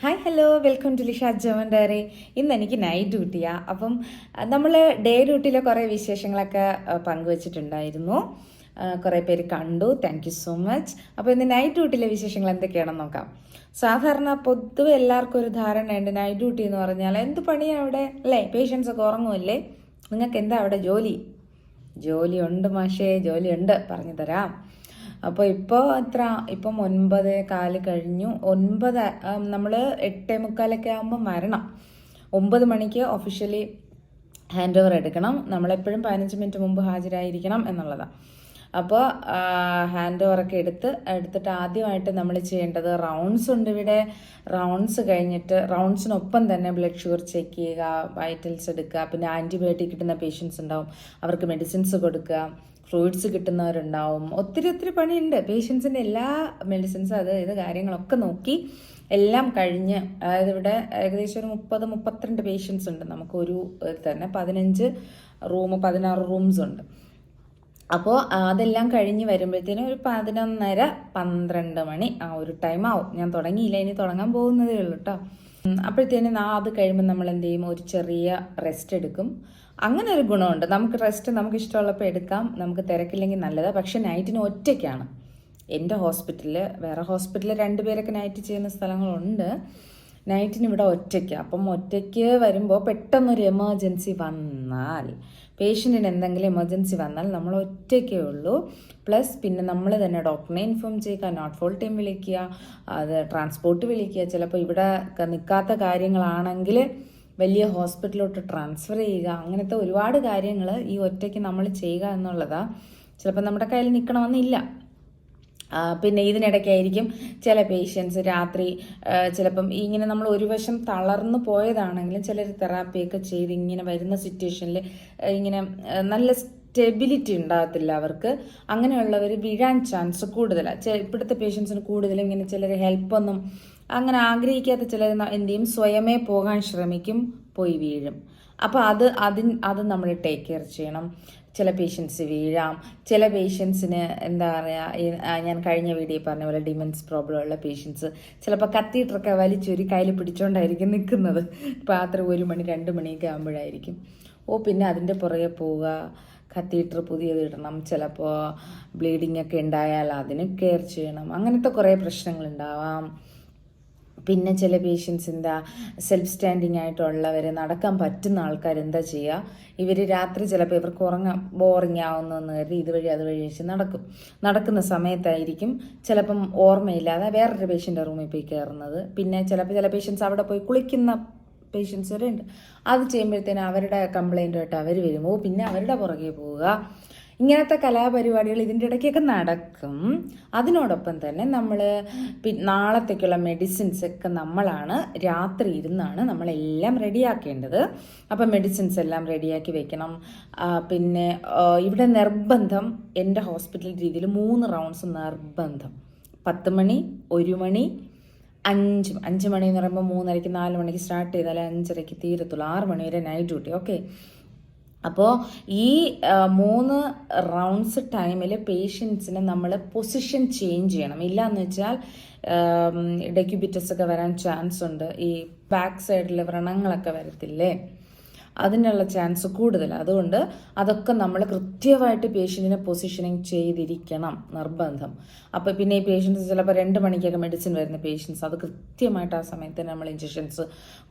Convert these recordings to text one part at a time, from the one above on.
Hi hello welcome to Lisha Joman diary. ഇന്ന് എനിക്ക് night ഡ്യൂട്ടിയാണ്. അപ്പം നമ്മൾ ഡേ ഡ്യൂട്ടിയിലെ കുറേ വിശേഷങ്ങളൊക്കെ പങ്കുവച്ചിട്ടുണ്ടായിരുന്നു. കുറേ പേര് കണ്ടു, താങ്ക് യു സോ മച്ച്. അപ്പോൾ ഇന്ന് നൈറ്റ് ഡ്യൂട്ടിയിലെ വിശേഷങ്ങൾ എന്തൊക്കെയാണെന്ന് നോക്കാം. സാധാരണ പൊതുവെ എല്ലാവർക്കും ഒരു ധാരണയുണ്ട്, നൈറ്റ് ഡ്യൂട്ടി എന്ന് പറഞ്ഞാൽ എന്ത് പണിയാണ് അവിടെ അല്ലേ, പേഷ്യൻസ് ഒക്കെ ഉറങ്ങുമല്ലേ, നിങ്ങൾക്ക് എന്താ അവിടെ ജോലിയുണ്ട് മാഷേ, ജോലിയുണ്ട്, പറഞ്ഞു തരാം. അപ്പോൾ ഇപ്പം 9:15 കഴിഞ്ഞു. നമ്മൾ 8:45 ആകുമ്പോൾ വരണം. 9 മണിക്ക് ഒഫീഷ്യലി ഹാൻഡ് ഓവർ എടുക്കണം. നമ്മളെപ്പോഴും 15 മിനിറ്റ് മുമ്പ് ഹാജരായിരിക്കണം എന്നുള്ളതാണ്. അപ്പോൾ ഹാൻഡ് ഓവറൊക്കെ എടുത്തിട്ട് ആദ്യമായിട്ട് നമ്മൾ ചെയ്യേണ്ടത് റൗണ്ട്സ് ഉണ്ട് ഇവിടെ. റൗണ്ട്സ് കഴിഞ്ഞിട്ട് റൗണ്ട്സിനൊപ്പം തന്നെ ബ്ലഡ് ഷുഗർ ചെക്ക് ചെയ്യുക, വൈറ്റൽസ് എടുക്കുക, പിന്നെ ആൻറ്റിബയോട്ടിക് കിട്ടുന്ന പേഷ്യൻസ് ഉണ്ടാവും, അവർക്ക് മെഡിസിൻസ് കൊടുക്കുക, ഫ്ലൂയിഡ്സ് കിട്ടുന്നവരുണ്ടാവും. ഒത്തിരി പണിയുണ്ട്. പേഷ്യൻസിൻ്റെ എല്ലാ മെഡിസിൻസ് ഇത് കാര്യങ്ങളൊക്കെ നോക്കി എല്ലാം കഴിഞ്ഞ്, അതായത് ഇവിടെ ഏകദേശം ഒരു 32 പേഷ്യൻസ് ഉണ്ട്. നമുക്കൊരു തന്നെ 16 റൂംസ് ഉണ്ട്. അപ്പോൾ അതെല്ലാം കഴിഞ്ഞ് വരുമ്പോഴത്തേനും ഒരു 11:30-12 മണി ആ ഒരു ടൈം ആവും. ഞാൻ തുടങ്ങിയില്ല, ഇനി തുടങ്ങാൻ പോകുന്നതേ ഉള്ളൂ കേട്ടോ. അപ്പോഴത്തേനും അത് കഴിയുമ്പോൾ നമ്മൾ എന്ത് ചെയ്യും, ഒരു ചെറിയ റെസ്റ്റ് എടുക്കും. അങ്ങനെ ഒരു ഗുണമുണ്ട്, നമുക്ക് റെസ്റ്റ് നമുക്ക് ഇഷ്ടമുള്ളപ്പോൾ എടുക്കാം, നമുക്ക് തിരക്കില്ലെങ്കിൽ നല്ലതാണ്. പക്ഷെ നൈറ്റിന് ഒറ്റയ്ക്കാണ് എൻ്റെ ഹോസ്പിറ്റലിൽ. വേറെ ഹോസ്പിറ്റലിൽ 2 പേരൊക്കെ നൈറ്റ് ചെയ്യുന്ന സ്ഥലങ്ങളുണ്ട്. നൈറ്റിന് ഇവിടെ ഒറ്റയ്ക്കാണ്. അപ്പം ഒറ്റയ്ക്ക് വരുമ്പോൾ പെട്ടെന്നൊരു എമർജൻസി വന്നാൽ, പേഷ്യൻറ്റിന് എന്തെങ്കിലും എമർജൻസി വന്നാൽ നമ്മൾ ഒറ്റയ്ക്കേ ഉള്ളൂ. പ്ലസ് പിന്നെ നമ്മൾ തന്നെ ഡോക്ടറിനെ ഇൻഫോം ചെയ്യുക, നോട്ട് ഫോൾ ടൈം വിളിക്കുക, അത് ട്രാൻസ്പോർട്ട് വിളിക്കുക. ചിലപ്പോൾ ഇവിടെ നിൽക്കാത്ത കാര്യങ്ങളാണെങ്കിൽ വലിയ ഹോസ്പിറ്റലിലോട്ട് ട്രാൻസ്ഫർ ചെയ്യുക. അങ്ങനത്തെ ഒരുപാട് കാര്യങ്ങൾ ഈ ഒറ്റയ്ക്ക് നമ്മൾ ചെയ്യുക എന്നുള്ളതാണ്. ചിലപ്പോൾ നമ്മുടെ കയ്യിൽ നിൽക്കണമെന്നില്ല. പിന്നെ ഇതിനിടയ്ക്കായിരിക്കും ചില പേഷ്യൻസ് രാത്രി ചിലപ്പം ഇങ്ങനെ നമ്മൾ ഒരു വശം തളർന്നു പോയതാണെങ്കിലും ചിലർ തെറാപ്പിയൊക്കെ ചെയ്ത് ഇങ്ങനെ വരുന്ന സിറ്റുവേഷനിൽ ഇങ്ങനെ നല്ല സ്റ്റെബിലിറ്റി ഉണ്ടാകത്തില്ല അവർക്ക്. അങ്ങനെയുള്ളവർ വീഴാൻ ചാൻസ് കൂടുതലാണ്. ഇപ്പോഴത്തെ പേഷ്യൻസിന് കൂടുതലും ഇങ്ങനെ ചിലർ ഹെൽപ്പൊന്നും അങ്ങനെ ആഗ്രഹിക്കാത്ത ചിലർ എന്ത് ചെയ്യും, സ്വയമേ പോകാൻ ശ്രമിക്കും, പോയി വീഴും. അപ്പോൾ അത് നമ്മൾ ടേക്ക് കെയർ ചെയ്യണം. ചില പേഷ്യൻസ് വീഴാം, ചില പേഷ്യൻസിന് എന്താ പറയുക, ഞാൻ കഴിഞ്ഞ വീഡിയോ പറഞ്ഞ പോലെ ഡിമെൻസ് പ്രോബ്ലം ഉള്ള പേഷ്യൻസ് ചിലപ്പോൾ കത്തീറ്ററൊക്കെ വലിച്ചൊരു കയ്യിൽ പിടിച്ചോണ്ടായിരിക്കും നിൽക്കുന്നത്. രാത്രി 1 മണി 2 മണിയൊക്കെ ആകുമ്പോഴായിരിക്കും. പിന്നെ അതിൻ്റെ പുറകെ പോവുക, കത്തീറ്റർ പുതിയത് ഇടണം, ചിലപ്പോൾ ബ്ലീഡിംഗ് ഒക്കെ ഉണ്ടായാൽ അതിന് കെയർ ചെയ്യണം. അങ്ങനത്തെ കുറേ പ്രശ്നങ്ങളുണ്ടാവാം. പിന്നെ ചില പേഷ്യൻസ് സെൽഫ് സ്റ്റാൻഡിങ് ആയിട്ടുള്ളവർ, നടക്കാൻ പറ്റുന്ന ആൾക്കാർ എന്താ ചെയ്യുക, ഇവർ രാത്രി ചിലപ്പോൾ ഇവർക്ക് ഉറങ്ങാൻ ബോറിങ് ആവുന്നെന്ന് കരുതി അതുവഴി വെച്ച് നടക്കുന്ന സമയത്തായിരിക്കും ചിലപ്പം ഓർമ്മയില്ലാതെ വേറൊരു പേഷ്യൻ്റെ റൂമിൽ പോയി കയറുന്നത്. പിന്നെ ചില പേഷ്യൻസ് അവിടെ പോയി കുളിക്കുന്ന പേഷ്യൻസ് വരെ ഉണ്ട്. അത് ചെയ്യുമ്പോഴത്തേനും അവരുടെ കംപ്ലൈൻറ്റുമായിട്ട് അവർ വരുമോ, പിന്നെ അവരുടെ പുറകെ പോവുക. ഇങ്ങനത്തെ കലാപരിപാടികൾ ഇതിൻ്റെ ഇടയ്ക്കൊക്കെ നടക്കും. അതിനോടൊപ്പം തന്നെ നമ്മൾ നാളത്തേക്കുള്ള മെഡിസിൻസ് ഒക്കെ നമ്മളാണ് രാത്രി ഇരുന്നാണ് നമ്മളെല്ലാം റെഡിയാക്കേണ്ടത്. അപ്പം മെഡിസിൻസ് എല്ലാം റെഡിയാക്കി വെക്കണം. പിന്നെ ഇവിടെ നിർബന്ധം, എൻ്റെ ഹോസ്പിറ്റൽ രീതിയിൽ 3 റൗണ്ട്സ് നിർബന്ധം. 10 മണി, 1 മണി, 5 മണി എന്ന് പറയുമ്പോൾ 3:30 4 മണിക്ക് സ്റ്റാർട്ട് ചെയ്താൽ 5:30 തീരത്തുള്ളൂ. 6 മണി വരെ നൈറ്റ് ഡ്യൂട്ടി. ഓക്കെ. അപ്പോൾ ഈ 3 റൗണ്ട്സ് ടൈമിൽ പേഷ്യൻസിനെ നമ്മൾ പൊസിഷൻ ചേഞ്ച് ചെയ്യണം. ഇല്ലയെന്ന് വെച്ചാൽ ഡെക്യുബിറ്റസ് ഒക്കെ വരാൻ ചാൻസ് ഉണ്ട്. ഈ ബാക്ക് സൈഡിൽ വ്രണങ്ങളൊക്കെ വരത്തില്ലേ, അതിനുള്ള ചാൻസ് കൂടുതൽ. അതുകൊണ്ട് അതൊക്കെ നമ്മൾ കൃത്യമായിട്ട് പേഷ്യൻറ്റിനെ പൊസിഷനിങ് ചെയ്തിരിക്കണം, നിർബന്ധം. അപ്പോൾ പിന്നെ ഈ പേഷ്യൻസ് ചിലപ്പോൾ 2 മണിക്കൊക്കെ മെഡിസിൻ വരുന്ന പേഷ്യൻസ്, അത് കൃത്യമായിട്ട് ആ സമയത്ത് നമ്മൾ ഇഞ്ചക്ഷൻസ്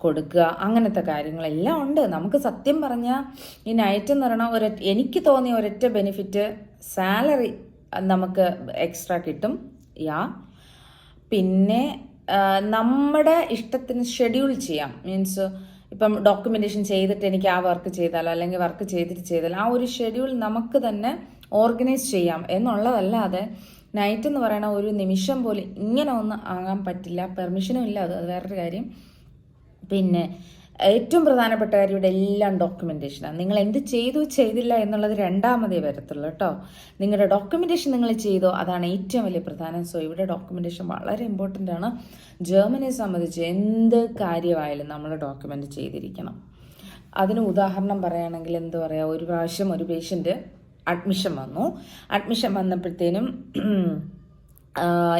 കൊടുക്കുക. അങ്ങനത്തെ കാര്യങ്ങളെല്ലാം ഉണ്ട്. നമുക്ക് സത്യം പറഞ്ഞാൽ ഈ നൈറ്റ് എന്ന് പറഞ്ഞാൽ എനിക്ക് തോന്നിയ ഒരൊറ്റ ബെനിഫിറ്റ്, സാലറി നമുക്ക് എക്സ്ട്രാ കിട്ടും. പിന്നെ നമ്മുടെ ഇഷ്ടത്തിന് ഷെഡ്യൂൾ ചെയ്യാം. മീൻസ് ഇപ്പം ഡോക്യുമെൻറ്റേഷൻ ചെയ്തിട്ട് എനിക്ക് ആ വർക്ക് ചെയ്താലോ അല്ലെങ്കിൽ വർക്ക് ചെയ്താലോ ആ ഒരു ഷെഡ്യൂൾ നമുക്ക് തന്നെ ഓർഗനൈസ് ചെയ്യാം എന്നുള്ളതല്ലാതെ നൈറ്റ് എന്ന് പറയുന്ന ഒരു നിമിഷം പോലും ഇങ്ങനെ ഒന്നും ആകാൻ പറ്റില്ല. പെർമിഷനും ഇല്ല. അത് വേറൊരു കാര്യം. പിന്നെ ഏറ്റവും പ്രധാനപ്പെട്ട കാര്യം ഇവിടെ എല്ലാം ഡോക്യുമെൻറ്റേഷനാണ്. നിങ്ങൾ എന്ത് ചെയ്തില്ല എന്നുള്ളത് രണ്ടാമതേ വരത്തുള്ളൂ കേട്ടോ. നിങ്ങളുടെ ഡോക്യുമെൻറ്റേഷൻ നിങ്ങൾ ചെയ്തോ, അതാണ് ഏറ്റവും വലിയ പ്രധാനം. സോ ഇവിടെ ഡോക്യുമെൻറ്റേഷൻ വളരെ ഇമ്പോർട്ടൻ്റ് ആണ്. ജർമ്മനിയെ സംബന്ധിച്ച് എന്ത് കാര്യമായാലും നമ്മൾ ഡോക്യുമെൻ്റ് ചെയ്തിരിക്കണം. അതിന് ഉദാഹരണം പറയുകയാണെങ്കിൽ എന്താ പറയുക, ഒരു പ്രാവശ്യം ഒരു പേഷ്യൻ്റ് അഡ്മിഷൻ വന്നപ്പോഴത്തേനും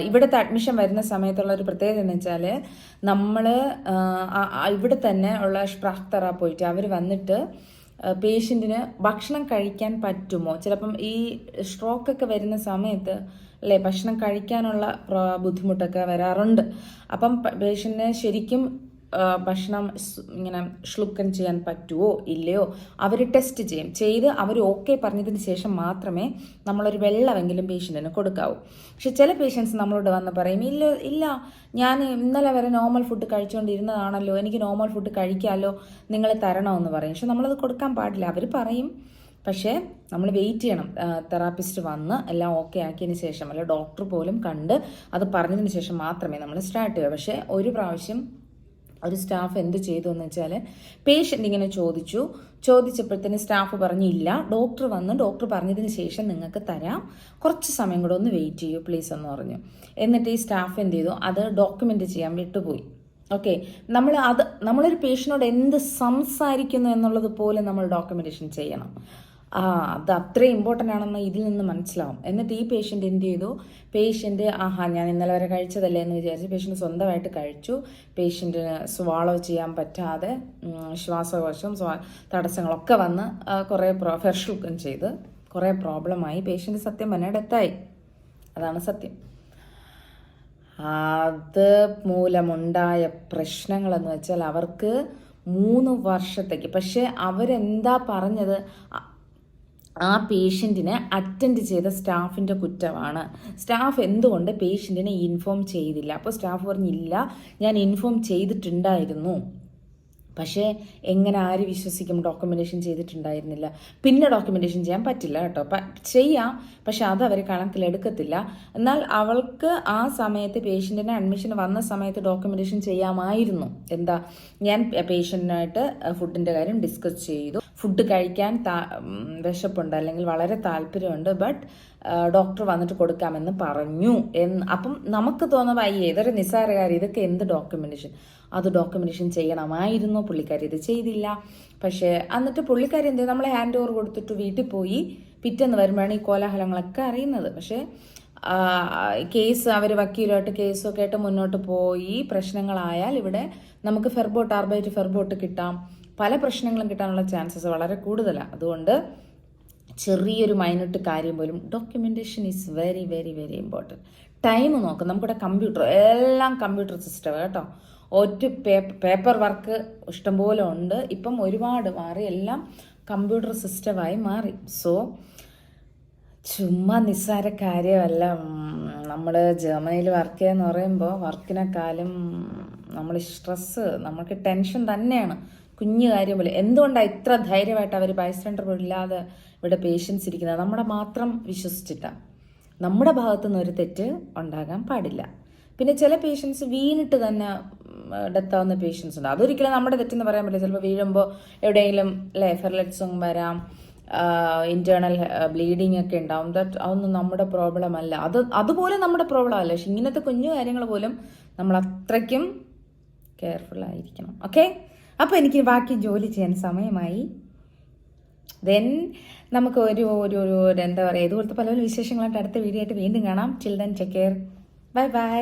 ഇവിടുത്തെ അഡ്മിഷൻ വരുന്ന സമയത്തുള്ള ഒരു പ്രത്യേകത എന്ന് വെച്ചാൽ നമ്മൾ ഇവിടെ തന്നെ ഉള്ള സ്പ്രാക് തെറാപ്പി അവർ വന്നിട്ട് പേഷ്യൻറ്റിന് ഭക്ഷണം കഴിക്കാൻ പറ്റുമോ, ചിലപ്പം ഈ സ്ട്രോക്കൊക്കെ വരുന്ന സമയത്ത് അല്ലേ ഭക്ഷണം കഴിക്കാനുള്ള ബുദ്ധിമുട്ടൊക്കെ വരാറുണ്ട്. അപ്പം പേഷ്യൻറ്റിന് ശരിക്കും ഭക്ഷണം ഇങ്ങനെ ശ്ലുക്കൻ ചെയ്യാൻ പറ്റുമോ ഇല്ലയോ അവർ ടെസ്റ്റ് ചെയ്ത് അവർ ഓക്കെ പറഞ്ഞതിന് ശേഷം മാത്രമേ നമ്മളൊരു വെള്ളമെങ്കിലും പേഷ്യൻറ്റിന് കൊടുക്കാവൂ. പക്ഷെ ചില പേഷ്യൻസ് നമ്മളോട് വന്ന് പറയും ഇല്ല ഞാൻ ഇന്നലെ വരെ നോർമൽ ഫുഡ് കഴിച്ചുകൊണ്ടിരുന്നതാണല്ലോ, എനിക്ക് നോർമൽ ഫുഡ് കഴിക്കാമല്ലോ, നിങ്ങൾ തരണമെന്ന് പറയും. പക്ഷെ നമ്മളത് കൊടുക്കാൻ പാടില്ല. അവർ പറയും, പക്ഷേ നമ്മൾ വെയിറ്റ് ചെയ്യണം തെറാപ്പിസ്റ്റ് വന്ന് എല്ലാം ഓക്കെ ആക്കിയതിന് ശേഷം, അല്ല ഡോക്ടർ പോലും കണ്ട് അത് പറഞ്ഞതിന് ശേഷം മാത്രമേ നമ്മൾ സ്റ്റാർട്ട് ചെയ്യുക. പക്ഷേ ഒരു പ്രാവശ്യം ഒരു സ്റ്റാഫ് എന്ത് ചെയ്തു എന്ന് വെച്ചാൽ പേഷ്യൻ്റ് ഇങ്ങനെ ചോദിച്ചപ്പോഴത്തേന് സ്റ്റാഫ് പറഞ്ഞില്ല, ഡോക്ടർ വന്ന് ഡോക്ടർ പറഞ്ഞതിന് ശേഷം നിങ്ങൾക്ക് തരാം, കുറച്ച് സമയം കൂടെ ഒന്ന് വെയിറ്റ് ചെയ്യൂ പ്ലീസ് എന്ന് പറഞ്ഞു. എന്നിട്ട് ഈ സ്റ്റാഫ് എന്ത് ചെയ്തു, അത് ഡോക്യുമെൻ്റ് ചെയ്യാൻ വിട്ടുപോയി. ഓക്കെ, നമ്മളൊരു പേഷ്യനോട് എന്ത് സംസാരിക്കുന്നു എന്നുള്ളത് പോലെ നമ്മൾ ഡോക്യുമെൻറ്റേഷൻ ചെയ്യണം. അത് അത്രയും ഇമ്പോർട്ടൻ്റ് ആണെന്ന് ഇതിൽ നിന്ന് മനസ്സിലാവും. എന്നിട്ട് ഈ പേഷ്യൻ്റ് എന്ത് ചെയ്തു, പേഷ്യൻ്റ് ഞാൻ ഇന്നലെ വരെ കഴിച്ചതല്ലേ എന്ന് വിചാരിച്ച് പേഷ്യൻ്റ് സ്വന്തമായിട്ട് കഴിച്ചു. പേഷ്യൻറ്റിന് സ്വാളോ ചെയ്യാൻ പറ്റാതെ ശ്വാസകോശം തടസ്സങ്ങളൊക്കെ വന്ന് കുറേ ഫെർഷുക്കം ചെയ്ത് കുറേ പ്രോബ്ലമായി. പേഷ്യൻ്റ് സത്യം പറഞ്ഞാൽ ഡെത്തായി. അതാണ് സത്യം. അത് മൂലമുണ്ടായ പ്രശ്നങ്ങളെന്ന് വെച്ചാൽ അവർക്ക് 3 വർഷത്തേക്ക്, പക്ഷേ അവരെന്താ പറഞ്ഞത്, ആ പേഷ്യൻറ്റിനെ അറ്റൻഡ് ചെയ്ത സ്റ്റാഫിൻ്റെ കുറ്റമാണ്. സ്റ്റാഫ് എന്തുകൊണ്ട് പേഷ്യൻറ്റിനെ ഇൻഫോം ചെയ്തില്ല? അപ്പോൾ സ്റ്റാഫ് പറഞ്ഞില്ല, ഞാൻ ഇൻഫോം ചെയ്തിട്ടുണ്ടായിരുന്നു, പക്ഷേ എങ്ങനെ ആര് വിശ്വസിക്കും, ഡോക്യുമെൻറ്റേഷൻ ചെയ്തിട്ടുണ്ടായിരുന്നില്ല. പിന്നെ ഡോക്യുമെൻറ്റേഷൻ ചെയ്യാൻ പറ്റില്ല കേട്ടോ, ചെയ്യാം, പക്ഷെ അത് അവർ കണക്കിലെടുക്കത്തില്ല. എന്നാൽ അവൾക്ക് ആ സമയത്ത് പേഷ്യൻറ്റിന് അഡ്മിഷൻ വന്ന സമയത്ത് ഡോക്യുമെൻറ്റേഷൻ ചെയ്യാമായിരുന്നു. എന്താ, ഞാൻ പേഷ്യൻറ്റിനായിട്ട് ഫുഡിൻ്റെ കാര്യം ഡിസ്കസ് ചെയ്തു, ഫുഡ് കഴിക്കാൻ വിശപ്പുണ്ട് അല്ലെങ്കിൽ വളരെ താല്പര്യമുണ്ട്, ബട്ട് ഡോക്ടർ വന്നിട്ട് കൊടുക്കാമെന്ന് പറഞ്ഞു അപ്പം നമുക്ക് തോന്നുമ്പോൾ അയ്യേ ഇതൊരു നിസ്സാര കാര്യം, ഇതൊക്കെ എന്ത് ഡോക്യുമെൻറ്റേഷൻ, അത് ഡോക്യുമെൻറ്റേഷൻ ചെയ്യണമായിരുന്നു, പുള്ളിക്കാരി ഇത് ചെയ്തില്ല. പക്ഷേ എന്നിട്ട് പുള്ളിക്കാരി എന്ത് ചെയ്തു, നമ്മളെ ഹാൻഡ് ഓവർ കൊടുത്തിട്ട് വീട്ടിൽ പോയി. പിറ്റേന്ന് വരുമ്പോഴാണ് ഈ കോലാഹലങ്ങളൊക്കെ അറിയുന്നത്. പക്ഷേ കേസ് അവർ വക്കീലുമായിട്ട് കേസൊക്കെ ആയിട്ട് മുന്നോട്ട് പോയി. പ്രശ്നങ്ങളായാൽ ഇവിടെ നമുക്ക് ഫെർബോട്ട് കിട്ടാം, പല പ്രശ്നങ്ങളും കിട്ടാനുള്ള ചാൻസസ് വളരെ കൂടുതലാണ്. അതുകൊണ്ട് ചെറിയൊരു മൈന്യൂട്ട് കാര്യം പോലും documentation is very very very important. Time നോക്കും, നമുക്കിവിടെ കമ്പ്യൂട്ടർ എല്ലാം കമ്പ്യൂട്ടർ സിസ്റ്റം കേട്ടോ, പേപ്പർ വർക്ക് ഇഷ്ടംപോലെ ഉണ്ട്. ഇപ്പം ഒരുപാട് മാറി, എല്ലാം കമ്പ്യൂട്ടർ സിസ്റ്റമായി മാറി. സോ ചുമ്മാ നിസ്സാര കാര്യമല്ല. നമ്മൾ ജർമ്മനിയിൽ വർക്ക് ചെയ്യുകയെന്ന് പറയുമ്പോൾ വർക്കിനെക്കാളും നമ്മൾ സ്ട്രെസ്സ്, നമുക്ക് ടെൻഷൻ തന്നെയാണ്. കുഞ്ഞു കാര്യം പോലെ എന്തുകൊണ്ടാണ് ഇത്ര ധൈര്യമായിട്ട് അവർ ബൈസ്റ്റാൻഡർ ഇല്ലാതെ ഇവിടെ പേഷ്യൻസ് ഇരിക്കുന്നത്? നമ്മുടെ മാത്രം വിശ്വസിച്ചിട്ടാണ്. നമ്മുടെ ഭാഗത്തുനിന്ന് ഒരു തെറ്റ് ഉണ്ടാകാൻ പാടില്ല. പിന്നെ ചില പേഷ്യൻസ് വീണിട്ട് തന്നെ ഡെത്താവുന്ന പേഷ്യൻസ് ഉണ്ട്. അതൊരിക്കലും നമ്മുടെ തെറ്റെന്ന് പറയാൻ പറ്റില്ല. ചിലപ്പോൾ വീഴുമ്പോൾ എവിടെയെങ്കിലും ഫെർലെറ്റ്സും വരാം, ഇന്റേണൽ ബ്ലീഡിങ് ഒക്കെ ഉണ്ടാവും. അതൊന്നും നമ്മുടെ പ്രോബ്ലം അല്ല, അതുപോലെ നമ്മുടെ പ്രോബ്ലം അല്ല. പക്ഷെ ഇങ്ങനത്തെ കുഞ്ഞു കാര്യങ്ങൾ പോലും നമ്മൾ അത്രയ്ക്കും കെയർഫുൾ ആയിരിക്കണം. ഓക്കെ, അപ്പോൾ എനിക്ക് ബാക്കി ജോലി ചെയ്യാൻ സമയമായി. ദെൻ നമുക്ക് ഒരു എന്താ പറയുക, ഇതുപോലത്തെ പല വിശേഷങ്ങളായിട്ട് അടുത്ത വീഡിയോ ആയിട്ട് വീണ്ടും കാണാം. Till then take care, bye bye.